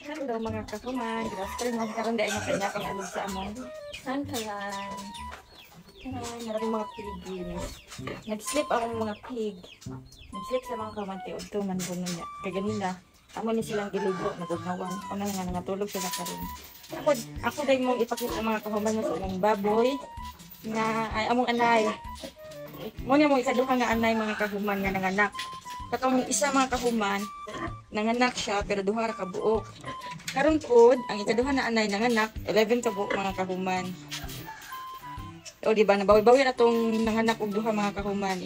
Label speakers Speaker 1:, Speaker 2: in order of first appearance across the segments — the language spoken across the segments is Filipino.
Speaker 1: Hello mga kakuman, good afternoon. Karon di ay napinapang alog sa among santalan. Ay, maraming mga pigin. Nag-sleep ang mga pig. Nag-sleep sa mga kamante o ito man buno niya. Kaya ganina, amo ni silang giligo, nagugnawan. O na nga, nangatulog sila karon. Ako dahil mong ipakita mga kakuman mo sa ilang baboy na ay among anay. Mo niya mong ikaduha nga anay mga kahuman nga nanganak. Katong isa mga kahuman, nanganak siya pero duha ra ka buok. Karon pod ang ikaduha na anay nanganak 11 ka buok mga kahuman. O di ba nabawi-bawi na tong nanganak og duha mga kahuman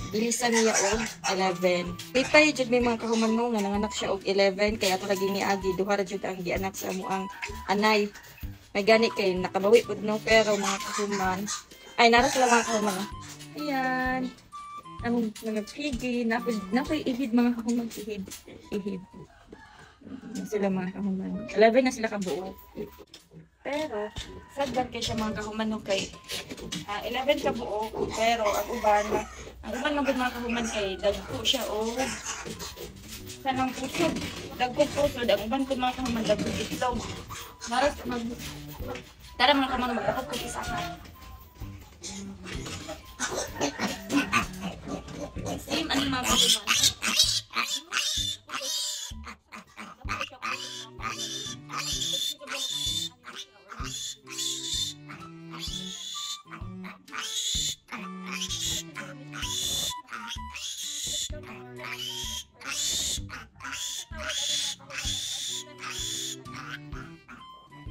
Speaker 1: ilisa niya og 11. Pipay jud may mga kahuman mo nga nanganak siya og 11 kaya ato lagi ni agi duha ra jud ang gianak sa amo ang anay. May gani kay nakabawi pod no pero mga kahuman ay naras lang mga kahuman. Ayan. Ang mga pigi, nakoy ihid mga kahuman ihid. Sila mga kahuman. 11 na sila kabuo. Pero, sagdan kay siya mga kahuman no kay 11 kabuo, pero ang uban mga kahuman kay dagko siya o kanang pusod. Dagko pusod, ang uban ko mga kahuman dagko itlog. Maras tara mga kahuman magkakot ko isa ka. Same ano mga kahuman.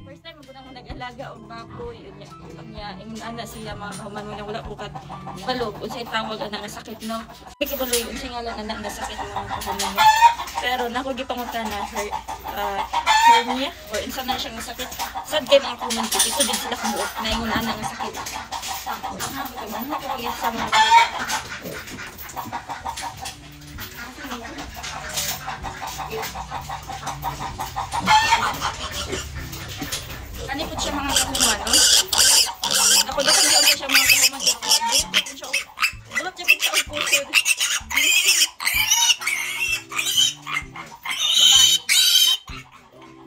Speaker 1: First time mo nang nag-alaga og baboy unya ingon ana siya mga kahuman mo wala ko kat balog unsay tawag ana nga sakit no di kabaloy unsay ngalan ana nga sakit mga kahuman pero nako gipangutana hernia or unsa na siya nga sakit sad kay mga kahuman ito din sila kabuok na ingon ana nga sakit ano ko gyud sa mga ani po siya mga kahuman, no? Ako dapat hindi siya mga kahuman, pero bulot siya po sa pusod.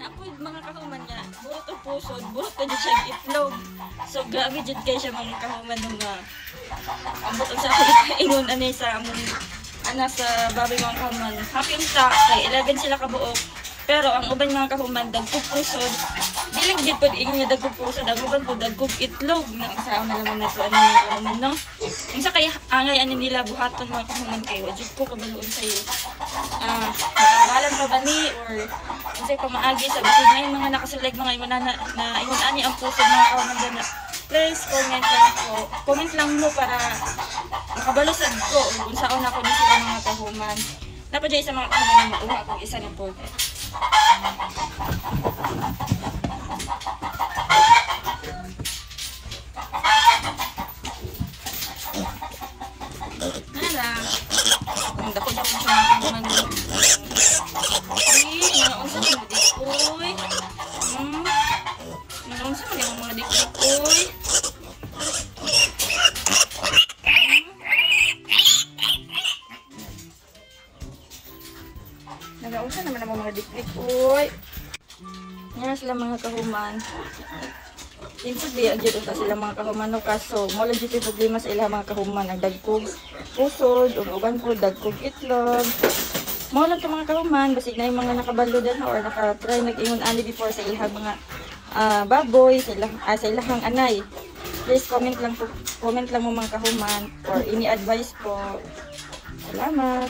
Speaker 1: Napoy mga kahuman niya, bulot o pusod, bulot na dyan siya itlog. So, grabe dyan kayo siya mga kahuman nung ambot ang sa ako ingon anay sa among sa baboy mga kahuman. Happy unta, kay 11 sila kabuok. Pero ang uban mga kahuman, dagkog pusod. Dilang din po ingon nga dagkog pusod. Ang uban po dagkog itlog. Nang na naman na ito ano mga kahuman, no? Yung sa kaya angay ano nila buhaton mga kahuman kayo. Diyos ko kabaloon sa'yo. Nakabalan pa ba ni? Or kung sa'yo pamaagi sa basin na yung mga nakasulag mga ingon na ingon ani ang pusod mga kahuman doon na. Please comment lang po. Comment lang mo para makabalusad ko. Kung saan ako na sila mga kahuman. Napadya sa mga kahuman na mauha kung isa na po. Nala. Ang dako siya sa mga kahuman. Uy, naunsa mo dikoy. Naunsa mo mga dikoy. Nagaunsa naman ang mga dikdik. Uy. Yan sila mga kahuman. Insud biya jud uta sila mga kahuman no kaso mo lang jud problema sa ilang mga kahuman ang dagkog pusod ug uban po dagkog itlog. Mo lang to mga kahuman basig na yung mga nakabalo din or naka-try nag-ingon ani before sa ilang mga baboy sa ilang anay. Please comment lang mo mga kahuman or ini advice po. Salamat.